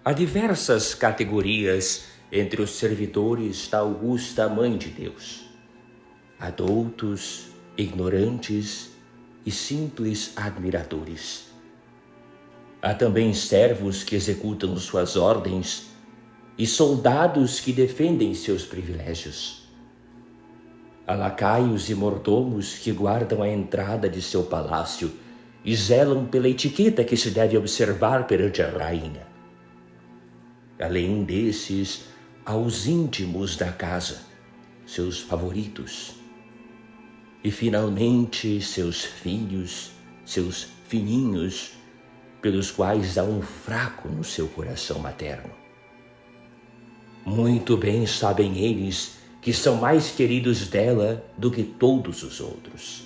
Há diversas categorias entre os servidores da augusta Mãe de Deus: adultos, ignorantes e simples admiradores. Há também servos que executam suas ordens e soldados que defendem seus privilégios. Há lacaios e mordomos que guardam a entrada de seu palácio e zelam pela etiqueta que se deve observar perante a rainha. Além desses, há os íntimos da casa, seus favoritos. E, finalmente, seus filhos, seus filhinhos, pelos quais há um fraco no seu coração materno. Muito bem sabem eles que são mais queridos dela do que todos os outros.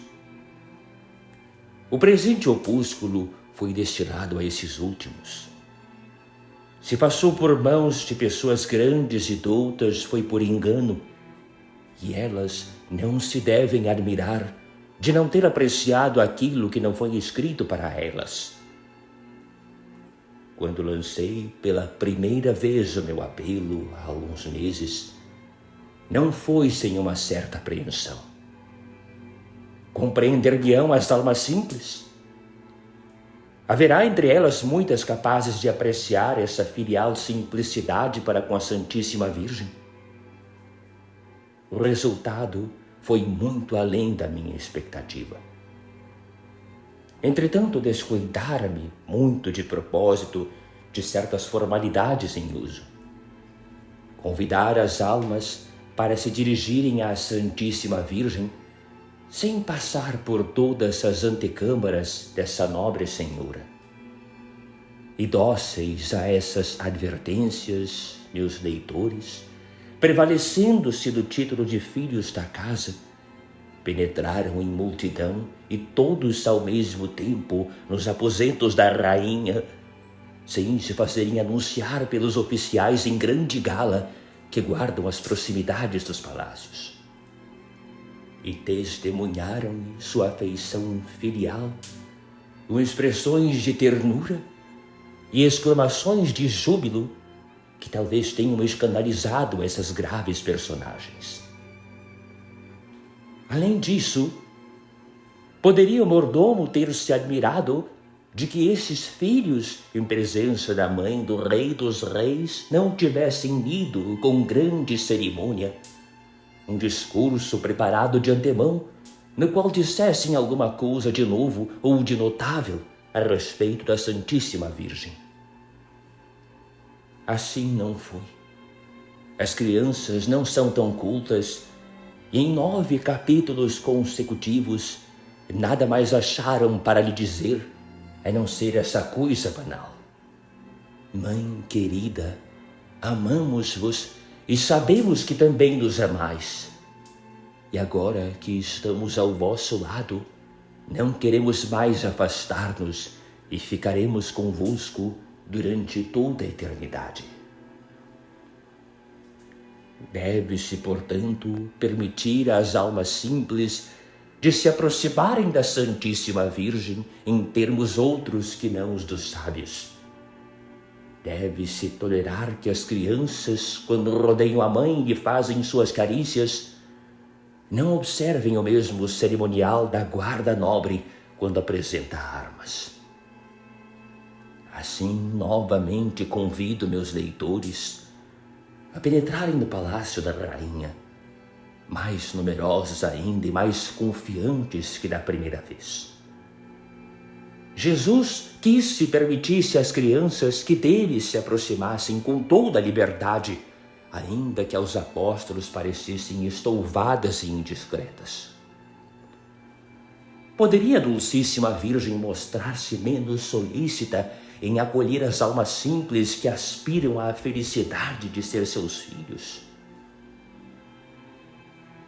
O presente opúsculo foi destinado a esses últimos. Se passou por mãos de pessoas grandes e doutas, foi por engano, e elas não se devem admirar de não ter apreciado aquilo que não foi escrito para elas. Quando lancei pela primeira vez o meu apelo há alguns meses, não foi sem uma certa apreensão. Compreender-me-ão as almas simples? Haverá entre elas muitas capazes de apreciar essa filial simplicidade para com a Santíssima Virgem? O resultado foi muito além da minha expectativa. Entretanto, descuidara-me muito de propósito de certas formalidades em uso. Convidar as almas para se dirigirem à Santíssima Virgem sem passar por todas as antecâmaras dessa nobre senhora. E dóceis a essas advertências, meus leitores, prevalecendo-se do título de filhos da casa, penetraram em multidão e todos ao mesmo tempo nos aposentos da rainha, sem se fazerem anunciar pelos oficiais em grande gala que guardam as proximidades dos palácios. E testemunharam-lhe sua afeição filial, com expressões de ternura e exclamações de júbilo que talvez tenham escandalizado essas graves personagens. Além disso, poderia o mordomo ter se admirado de que esses filhos, em presença da mãe do Rei dos Reis, não tivessem lido com grande cerimônia um discurso preparado de antemão, no qual dissessem alguma coisa de novo ou de notável a respeito da Santíssima Virgem. Assim não foi. As crianças não são tão cultas e em 9 capítulos consecutivos nada mais acharam para lhe dizer a não ser essa coisa banal: Mãe querida, amamos-vos e sabemos que também nos amais. E agora que estamos ao vosso lado, não queremos mais afastar-nos e ficaremos convosco durante toda a eternidade. Deve-se, portanto, permitir às almas simples de se aproximarem da Santíssima Virgem em termos outros que não os dos sábios. Deve-se tolerar que as crianças, quando rodeiam a mãe e fazem suas carícias, não observem o mesmo cerimonial da guarda nobre quando apresenta armas. Assim, novamente convido meus leitores a penetrarem no palácio da rainha, mais numerosos ainda e mais confiantes que da primeira vez. Jesus quis se permitisse às crianças que dele se aproximassem com toda a liberdade, ainda que aos apóstolos parecessem estouvadas e indiscretas. Poderia a Dulcíssima Virgem mostrar-se menos solícita em acolher as almas simples que aspiram à felicidade de ser seus filhos?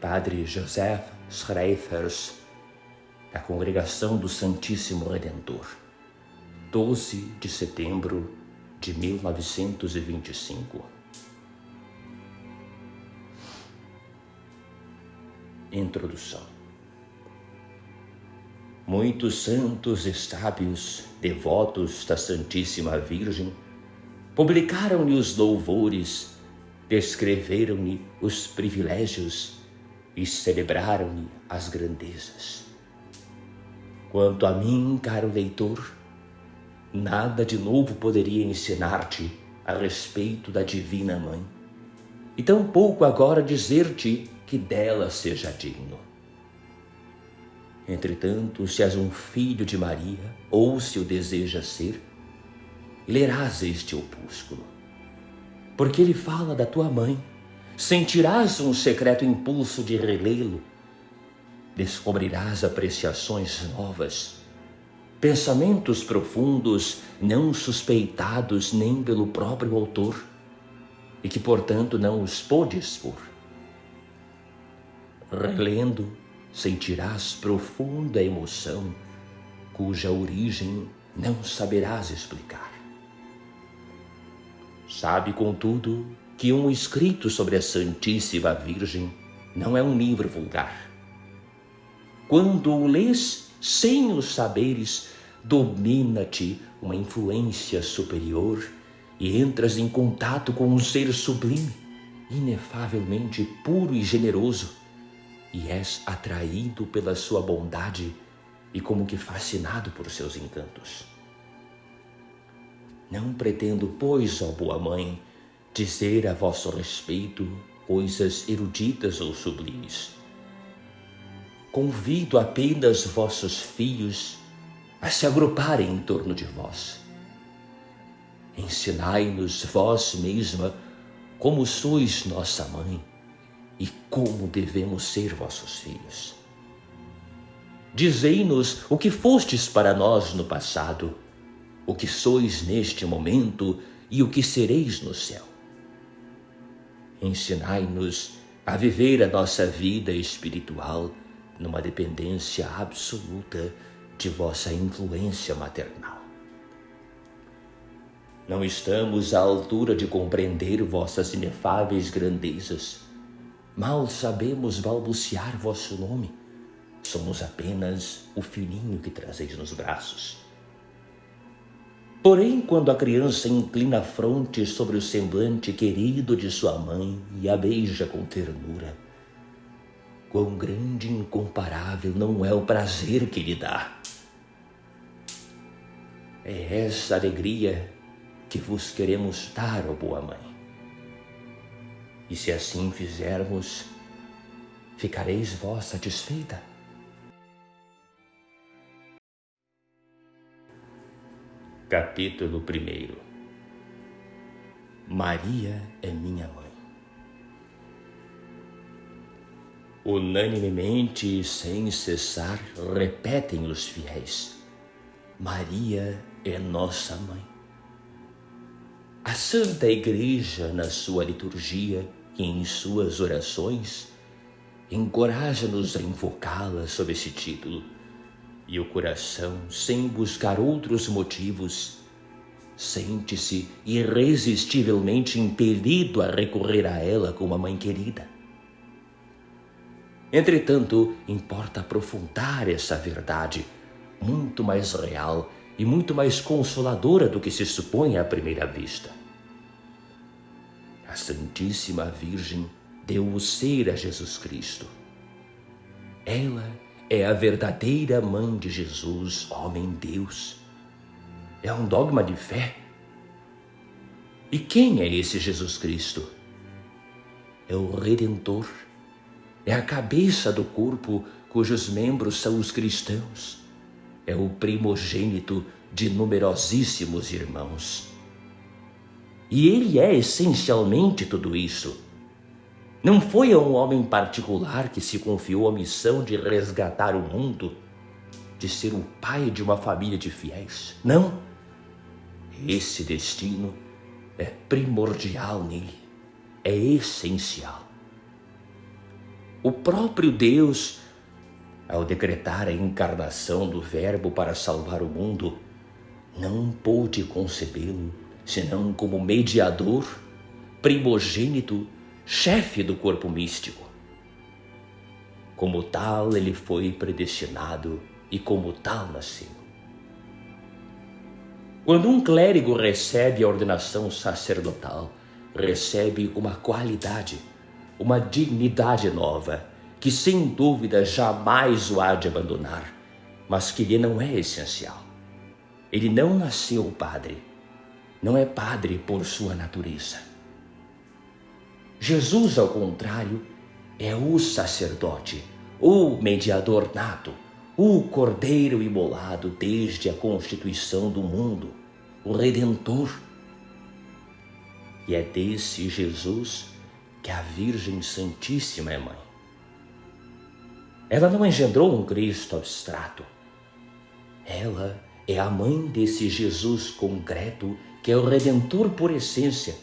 Padre Joseph Schreifers, da Congregação do Santíssimo Redentor, 12 de setembro de 1925. Introdução. Muitos santos e sábios, devotos da Santíssima Virgem, publicaram-lhe os louvores, descreveram-lhe os privilégios e celebraram-lhe as grandezas. Quanto a mim, caro leitor, nada de novo poderia ensinar-te a respeito da Divina Mãe, e tampouco agora dizer-te que dela seja digno. Entretanto, se és um filho de Maria, ou se o desejas ser, lerás este opúsculo, porque ele fala da tua mãe. Sentirás um secreto impulso de relê-lo, descobrirás apreciações novas, pensamentos profundos não suspeitados nem pelo próprio autor, e que, portanto, não os pôde expor. Relendo, sentirás profunda emoção, cuja origem não saberás explicar. Sabe, contudo, que um escrito sobre a Santíssima Virgem não é um livro vulgar. Quando o lês sem o saberes, domina-te uma influência superior e entras em contato com um ser sublime, inefavelmente puro e generoso, e és atraído pela sua bondade e como que fascinado por seus encantos. Não pretendo, pois, ó boa mãe, dizer a vosso respeito coisas eruditas ou sublimes. Convido apenas vossos filhos a se agruparem em torno de vós. Ensinai-nos vós mesma como sois nossa mãe e como devemos ser vossos filhos. Dizei-nos o que fostes para nós no passado, o que sois neste momento e o que sereis no céu. Ensinai-nos a viver a nossa vida espiritual numa dependência absoluta de vossa influência maternal. Não estamos à altura de compreender vossas inefáveis grandezas. Mal sabemos balbuciar vosso nome. Somos apenas o filhinho que trazeis nos braços. Porém, quando a criança inclina a fronte sobre o semblante querido de sua mãe e a beija com ternura, quão grande e incomparável não é o prazer que lhe dá. É essa alegria que vos queremos dar, ó boa mãe. E se assim fizermos, ficareis vós satisfeita? Capítulo 1. Maria é minha mãe. Unanimemente e sem cessar repetem os fiéis: Maria é nossa mãe. A Santa Igreja, na sua liturgia e em suas orações, encoraja-nos a invocá-la sob esse título, e o coração, sem buscar outros motivos, sente-se irresistivelmente impelido a recorrer a ela como a mãe querida. Entretanto, importa aprofundar essa verdade, muito mais real e muito mais consoladora do que se supõe à primeira vista. A Santíssima Virgem deu o ser a Jesus Cristo. Ela é a verdadeira mãe de Jesus, homem-Deus. É um dogma de fé. E quem é esse Jesus Cristo? É o Redentor. É a cabeça do corpo cujos membros são os cristãos. É o primogênito de numerosíssimos irmãos. E ele é essencialmente tudo isso. Não foi a um homem particular que se confiou a missão de resgatar o mundo, de ser o pai de uma família de fiéis. Não. Esse destino é primordial nele, é essencial. O próprio Deus, ao decretar a encarnação do Verbo para salvar o mundo, não pôde concebê-lo senão como mediador, primogênito, chefe do corpo místico. Como tal, ele foi predestinado e como tal nasceu. Quando um clérigo recebe a ordenação sacerdotal, recebe uma qualidade, uma dignidade nova, que sem dúvida jamais o há de abandonar, mas que lhe não é essencial. Ele não nasceu padre, não é padre por sua natureza. Jesus, ao contrário, é o sacerdote, o mediador nato, o cordeiro imolado desde a constituição do mundo, o Redentor. E é desse Jesus que a Virgem Santíssima é mãe. Ela não engendrou um Cristo abstrato. Ela é a mãe desse Jesus concreto que é o Redentor por essência,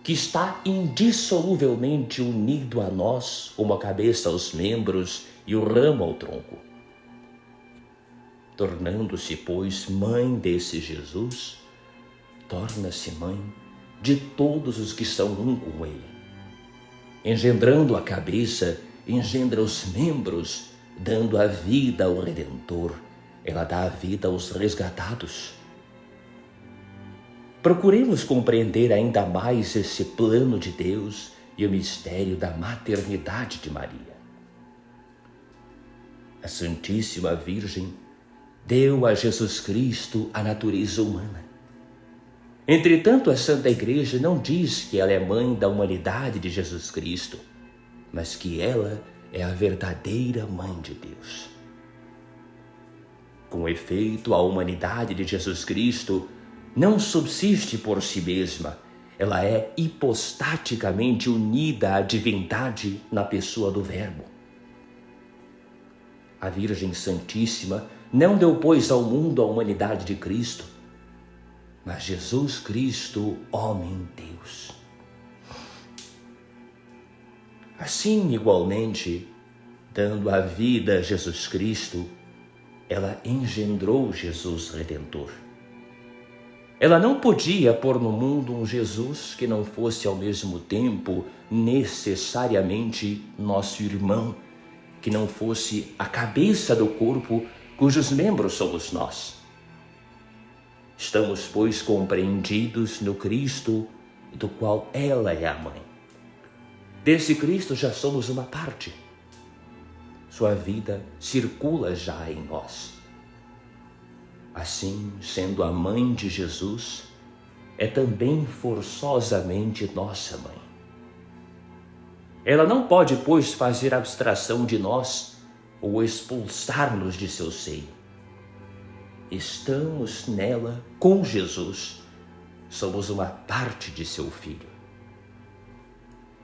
que está indissoluvelmente unido a nós como a cabeça aos membros e o ramo ao tronco. Tornando-se, pois, mãe desse Jesus, torna-se mãe de todos os que são um com ele. Engendrando a cabeça, engendra os membros, dando a vida ao Redentor. Ela dá a vida aos resgatados. Procuremos compreender ainda mais esse plano de Deus e o mistério da maternidade de Maria. A Santíssima Virgem deu a Jesus Cristo a natureza humana. Entretanto, a Santa Igreja não diz que ela é mãe da humanidade de Jesus Cristo, mas que ela é a verdadeira mãe de Deus. Com efeito, a humanidade de Jesus Cristo não subsiste por si mesma, ela é hipostaticamente unida à divindade na pessoa do Verbo. A Virgem Santíssima não deu, pois, ao mundo a humanidade de Cristo, mas Jesus Cristo, homem Deus. Assim, igualmente, dando a vida a Jesus Cristo, ela engendrou Jesus Redentor. Ela não podia pôr no mundo um Jesus que não fosse ao mesmo tempo necessariamente nosso irmão, que não fosse a cabeça do corpo cujos membros somos nós. Estamos, pois, compreendidos no Cristo do qual ela é a mãe. Desse Cristo já somos uma parte. Sua vida circula já em nós. Assim, sendo a mãe de Jesus, é também forçosamente nossa mãe. Ela não pode, pois, fazer abstração de nós ou expulsar-nos de seu seio. Estamos nela com Jesus, somos uma parte de seu Filho.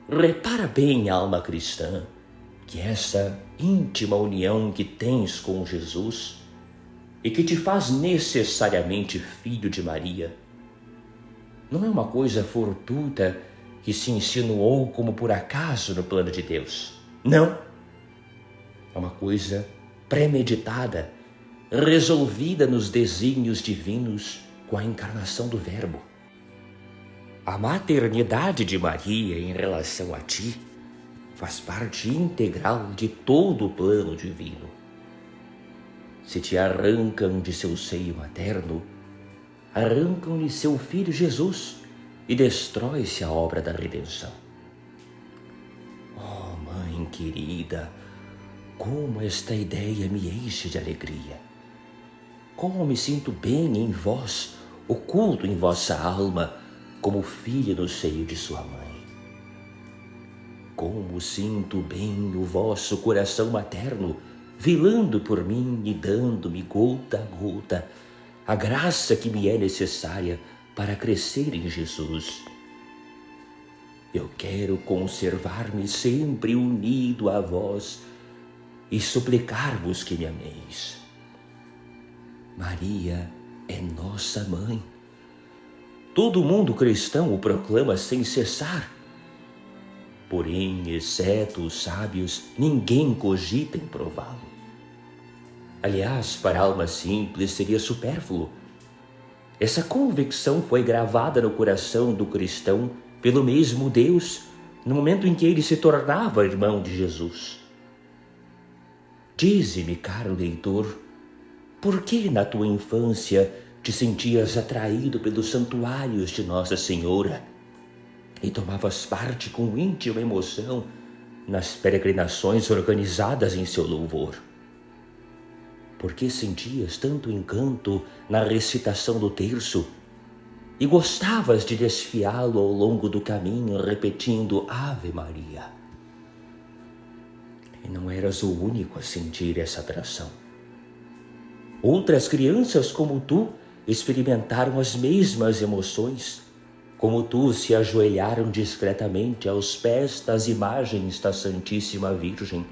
Repara bem, alma cristã, que essa íntima união que tens com Jesus e que te faz necessariamente filho de Maria, não é uma coisa fortuita que se insinuou como por acaso no plano de Deus. Não. É uma coisa premeditada, resolvida nos desígnios divinos com a encarnação do Verbo. A maternidade de Maria em relação a ti faz parte integral de todo o plano divino. Se te arrancam de seu seio materno, arrancam-lhe seu Filho Jesus e destrói-se a obra da redenção. Oh, Mãe querida, como esta ideia me enche de alegria! Como me sinto bem em vós, oculto em vossa alma, como filho no seio de sua mãe. Como sinto bem o vosso coração materno, velando por mim e dando-me gota a gota a graça que me é necessária para crescer em Jesus. Eu quero conservar-me sempre unido a vós e suplicar-vos que me ameis. Maria é nossa mãe. Todo mundo cristão o proclama sem cessar. Porém, exceto os sábios, ninguém cogita em prová-lo. Aliás, para a alma simples seria supérfluo. Essa convicção foi gravada no coração do cristão pelo mesmo Deus no momento em que ele se tornava irmão de Jesus. Dize-me, caro leitor, por que na tua infância te sentias atraído pelos santuários de Nossa Senhora e tomavas parte com íntima emoção nas peregrinações organizadas em seu louvor. Por que sentias tanto encanto na recitação do terço e gostavas de desfiá-lo ao longo do caminho repetindo Ave Maria? E não eras o único a sentir essa atração. Outras crianças como tu experimentaram as mesmas emoções. Como tu, se ajoelharam discretamente aos pés das imagens da Santíssima Virgem.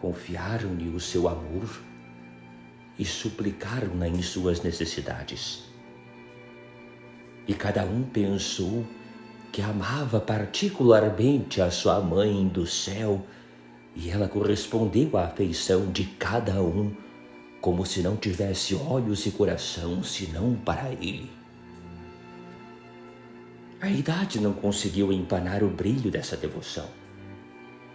Confiaram-lhe o seu amor e suplicaram-na em suas necessidades. E cada um pensou que amava particularmente a sua mãe do céu, e ela correspondeu à afeição de cada um, como se não tivesse olhos e coração senão para ele. A idade não conseguiu empanar o brilho dessa devoção.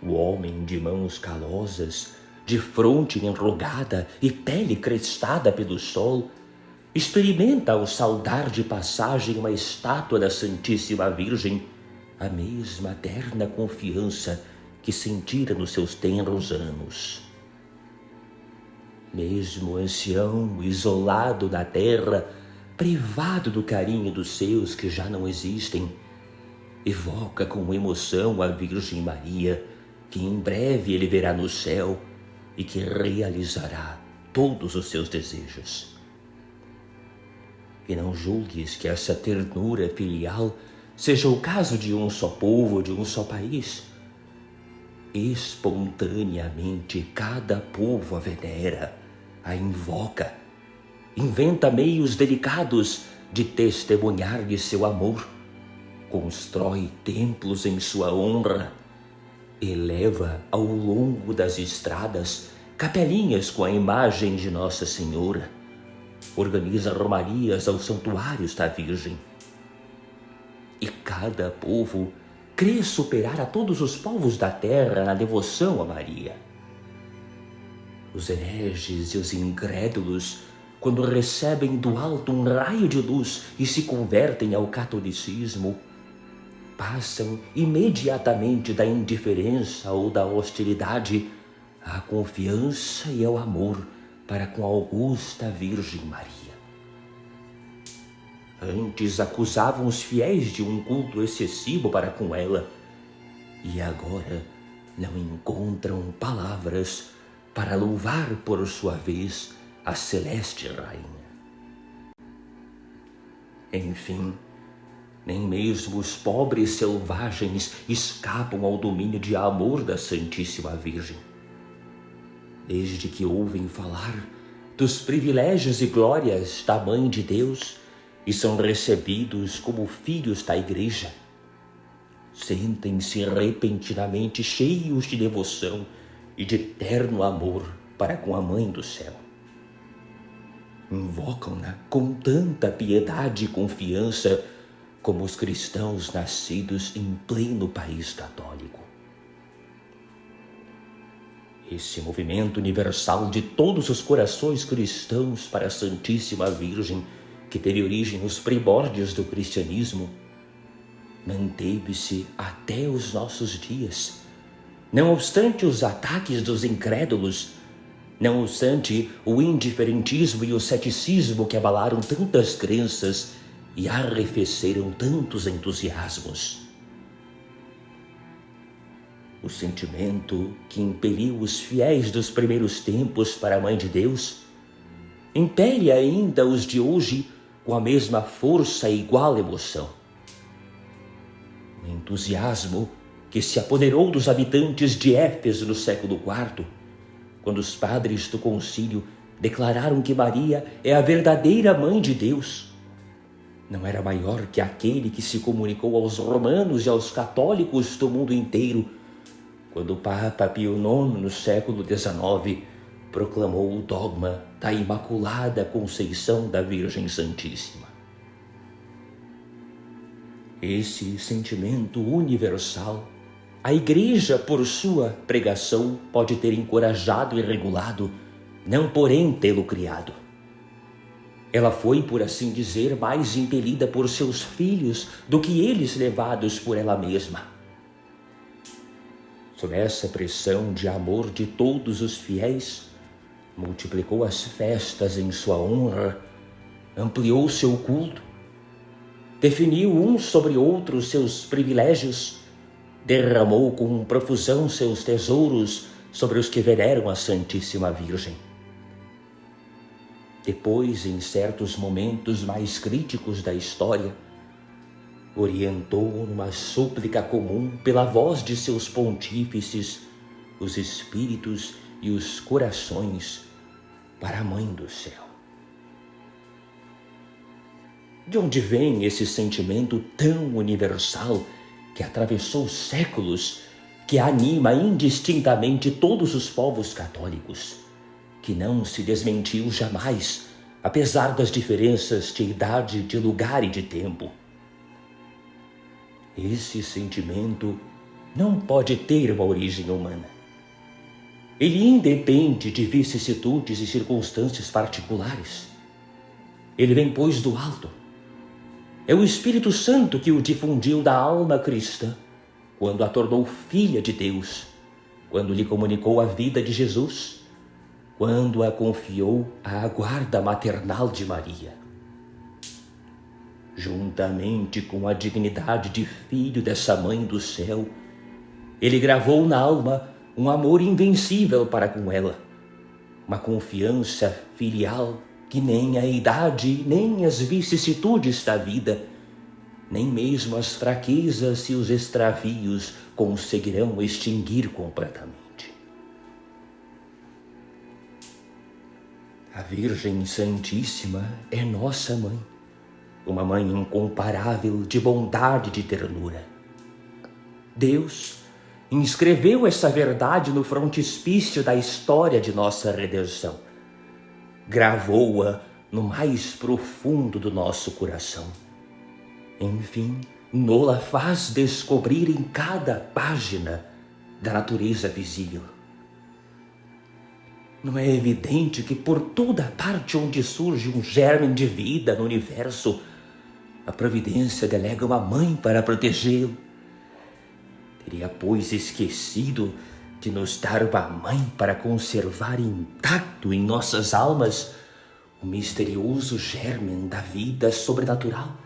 O homem de mãos calosas, de fronte enrugada e pele crestada pelo sol, experimenta ao saudar de passagem uma estátua da Santíssima Virgem a mesma terna confiança que sentira nos seus tenros anos. Mesmo o ancião, isolado da terra, privado do carinho dos seus que já não existem, evoca com emoção a Virgem Maria, que em breve ele verá no céu e que realizará todos os seus desejos. E não julgues que essa ternura filial seja o caso de um só povo, de um só país. Espontaneamente cada povo a venera, a invoca, inventa meios delicados de testemunhar-lhe seu amor, constrói templos em sua honra, eleva ao longo das estradas capelinhas com a imagem de Nossa Senhora, organiza romarias aos santuários da Virgem. E cada povo crê superar a todos os povos da terra na devoção a Maria. Os hereges e os incrédulos, quando recebem do alto um raio de luz e se convertem ao catolicismo, passam imediatamente da indiferença ou da hostilidade à confiança e ao amor para com a augusta Virgem Maria. Antes acusavam os fiéis de um culto excessivo para com ela, e agora não encontram palavras para louvar por sua vez a celeste rainha. Enfim, nem mesmo os pobres selvagens escapam ao domínio de amor da Santíssima Virgem. Desde que ouvem falar dos privilégios e glórias da Mãe de Deus e são recebidos como filhos da Igreja, sentem-se repentinamente cheios de devoção e de terno amor para com a Mãe do Céu. Invocam-na com tanta piedade e confiança como os cristãos nascidos em pleno país católico. Esse movimento universal de todos os corações cristãos para a Santíssima Virgem, que teve origem nos primórdios do cristianismo, manteve-se até os nossos dias, não obstante os ataques dos incrédulos, não obstante o indiferentismo e o ceticismo que abalaram tantas crenças e arrefeceram tantos entusiasmos. O sentimento que impeliu os fiéis dos primeiros tempos para a Mãe de Deus impele ainda os de hoje com a mesma força e igual emoção. O entusiasmo que se apoderou dos habitantes de Éfeso no século IV, quando os padres do concílio declararam que Maria é a verdadeira Mãe de Deus, não era maior que aquele que se comunicou aos romanos e aos católicos do mundo inteiro, quando o Papa Pio IX, no século XIX, proclamou o dogma da Imaculada Conceição da Virgem Santíssima. Esse sentimento universal, a Igreja, por sua pregação, pode ter encorajado e regulado, não porém tê-lo criado. Ela foi, por assim dizer, mais impelida por seus filhos do que eles levados por ela mesma. Sob essa pressão de amor de todos os fiéis, multiplicou as festas em sua honra, ampliou seu culto, definiu uns sobre outros seus privilégios, derramou com profusão seus tesouros sobre os que veneram a Santíssima Virgem. Depois, em certos momentos mais críticos da história, orientou numa súplica comum pela voz de seus pontífices os espíritos e os corações para a Mãe do Céu. De onde vem esse sentimento tão universal que atravessou séculos, que anima indistintamente todos os povos católicos, que não se desmentiu jamais, apesar das diferenças de idade, de lugar e de tempo? Esse sentimento não pode ter uma origem humana. Ele independe de vicissitudes e circunstâncias particulares. Ele vem, pois, do alto. É o Espírito Santo que o difundiu da alma cristã, quando a tornou filha de Deus, quando lhe comunicou a vida de Jesus, quando a confiou à guarda maternal de Maria. Juntamente com a dignidade de filho dessa Mãe do Céu, ele gravou na alma um amor invencível para com ela, uma confiança filial que nem a idade, nem as vicissitudes da vida, nem mesmo as fraquezas e os extravios conseguirão extinguir completamente. A Virgem Santíssima é nossa Mãe, uma Mãe incomparável de bondade e de ternura. Deus inscreveu essa verdade no frontispício da história de nossa redenção. Gravou-a no mais profundo do nosso coração. Enfim, nola faz descobrir em cada página da natureza visível. Não é evidente que por toda parte onde surge um germe de vida no universo, a providência delega uma mãe para protegê-lo? Teria, pois, esquecido de nos dar uma mãe para conservar intacto em nossas almas o misterioso germe da vida sobrenatural,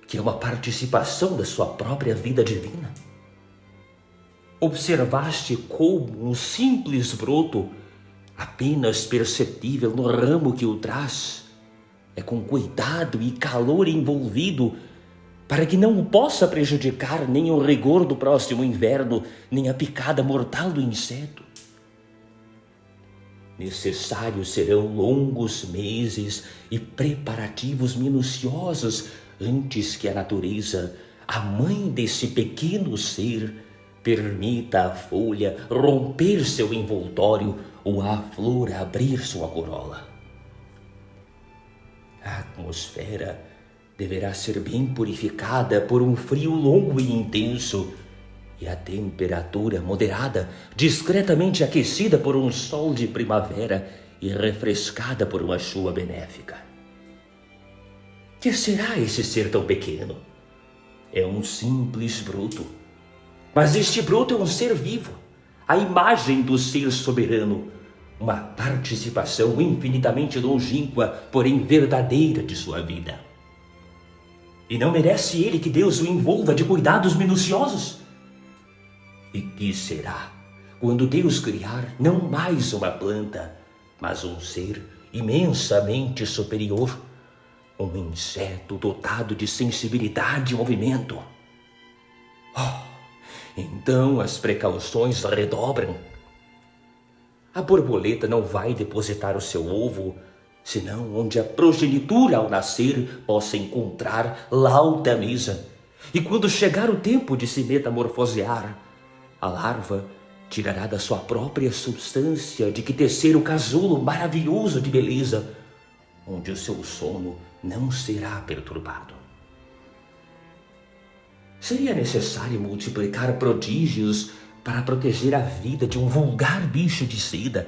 que é uma participação da sua própria vida divina? Observaste como um simples broto, apenas perceptível no ramo que o traz, é com cuidado e calor envolvido, para que não o possa prejudicar nem o rigor do próximo inverno, nem a picada mortal do inseto? Necessários serão longos meses e preparativos minuciosos antes que a natureza, a mãe desse pequeno ser, permita à folha romper seu envoltório ou à flor abrir sua corola. A atmosfera deverá ser bem purificada por um frio longo e intenso, e a temperatura moderada, discretamente aquecida por um sol de primavera e refrescada por uma chuva benéfica. Que será esse ser tão pequeno? É um simples broto. Mas este broto é um ser vivo, a imagem do ser soberano, uma participação infinitamente longínqua, porém verdadeira de sua vida. E não merece ele que Deus o envolva de cuidados minuciosos? E que será quando Deus criar não mais uma planta, mas um ser imensamente superior, um inseto dotado de sensibilidade e movimento? Então as precauções redobram. A borboleta não vai depositar o seu ovo, senão onde a progenitura ao nascer possa encontrar lauta mesa. E quando chegar o tempo de se metamorfosear, a larva tirará da sua própria substância de que tecer o casulo maravilhoso de beleza, onde o seu sono não será perturbado. Seria necessário multiplicar prodígios para proteger a vida de um vulgar bicho de seda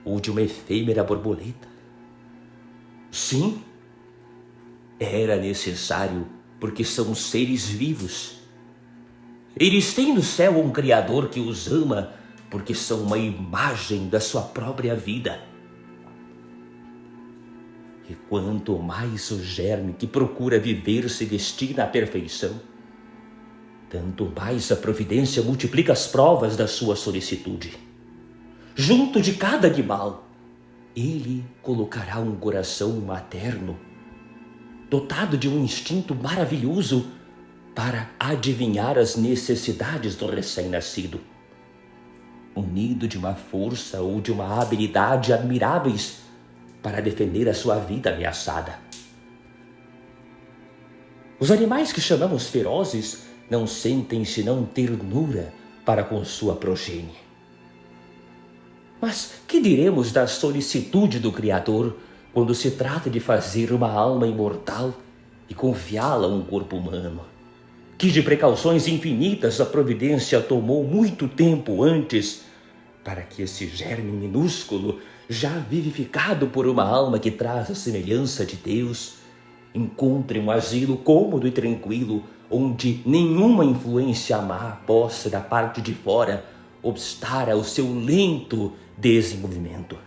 ou de uma efêmera borboleta? Sim, Era necessário, porque são seres vivos. Eles têm no céu um Criador que os ama, porque são uma imagem da sua própria vida. E quanto mais o germe que procura viver se destina à perfeição, tanto mais a providência multiplica as provas da sua solicitude. Junto de cada animal, ele colocará um coração materno, dotado de um instinto maravilhoso para adivinhar as necessidades do recém-nascido, munido de uma força ou de uma habilidade admiráveis para defender a sua vida ameaçada. Os animais que chamamos ferozes não sentem senão ternura para com sua progenie. Mas que diremos da solicitude do Criador quando se trata de fazer uma alma imortal e confiá-la a um corpo humano? Que de precauções infinitas a providência tomou muito tempo antes para que esse germe minúsculo, já vivificado por uma alma que traz a semelhança de Deus, encontre um asilo cômodo e tranquilo, onde nenhuma influência má possa, da parte de fora, obstar ao seu lento desenvolvimento.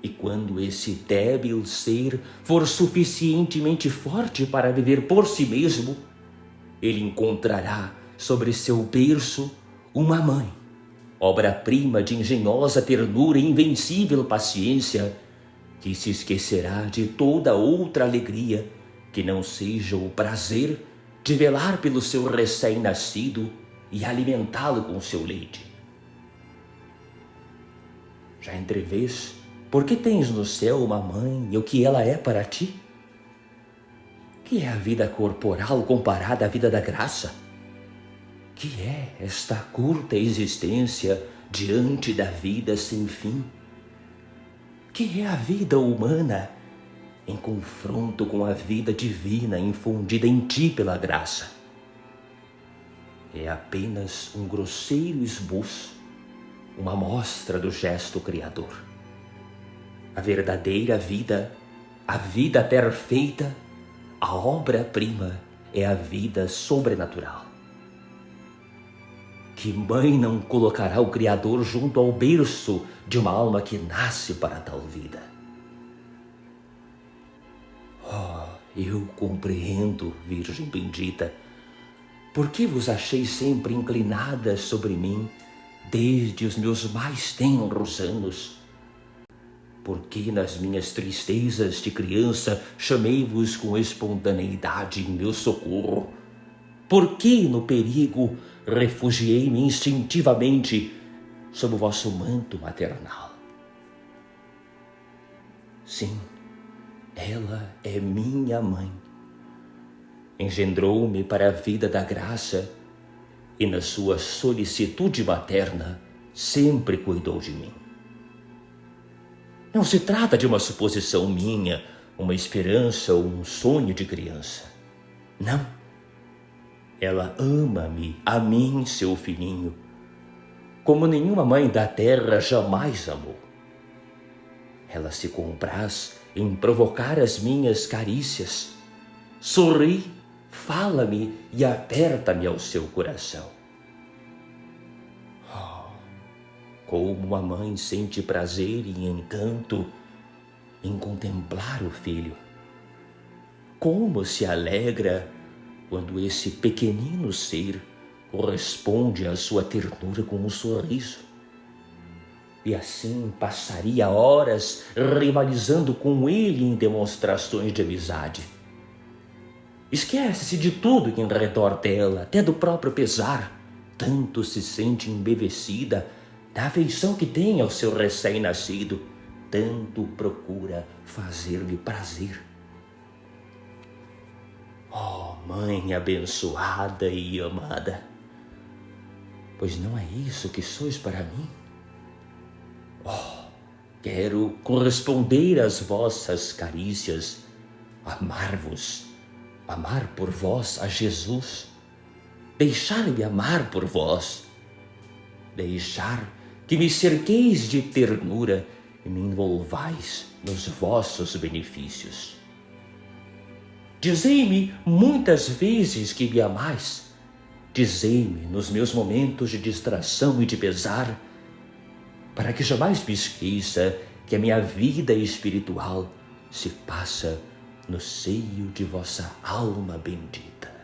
E quando esse débil ser for suficientemente forte para viver por si mesmo, ele encontrará sobre seu berço uma mãe, obra-prima de engenhosa ternura e invencível paciência, que se esquecerá de toda outra alegria que não seja o prazer de velar pelo seu recém-nascido e alimentá-lo com seu leite. Já entrevês por que tens no céu uma mãe e o que ela é para ti? Que é a vida corporal comparada à vida da graça? Que é esta curta existência diante da vida sem fim? Que é a vida humana em confronto com a vida divina infundida em ti pela graça? É apenas um grosseiro esboço, uma amostra do gesto criador. A verdadeira vida, a vida perfeita, a obra-prima é a vida sobrenatural. Que mãe não colocará o Criador junto ao berço de uma alma que nasce para tal vida? Oh, eu compreendo, Virgem bendita, por que vos achei sempre inclinada sobre mim desde os meus mais tenros anos. Porque nas minhas tristezas de criança chamei-vos com espontaneidade em meu socorro. Porque no perigo refugiei-me instintivamente sob o vosso manto maternal. Sim, ela é minha mãe. Engendrou-me para a vida da graça e na sua solicitude materna sempre cuidou de mim. Não se trata de uma suposição minha, uma esperança ou um sonho de criança. Não. Ela ama-me, a mim, seu filhinho, como nenhuma mãe da terra jamais amou. Ela se compraz em provocar as minhas carícias, sorri, fala-me e aperta-me ao seu coração. Como a mãe sente prazer e encanto em contemplar o filho. Como se alegra quando esse pequenino ser corresponde à sua ternura com um sorriso. E assim passaria horas rivalizando com ele em demonstrações de amizade. Esquece-se de tudo em redor dela, até do próprio pesar. Tanto se sente embevecida da afeição que tem ao seu recém-nascido, tanto procura fazer-lhe prazer. Oh, mãe abençoada e amada, pois não é isso que sois para mim? Oh, quero corresponder às vossas carícias, amar-vos, amar por vós a Jesus, deixar-me amar por vós, deixar que me cerqueis de ternura e me envolvais nos vossos benefícios. Dizei-me muitas vezes que me amais. Dizei-me nos meus momentos de distração e de pesar, para que jamais me esqueça que a minha vida espiritual se passa no seio de vossa alma bendita.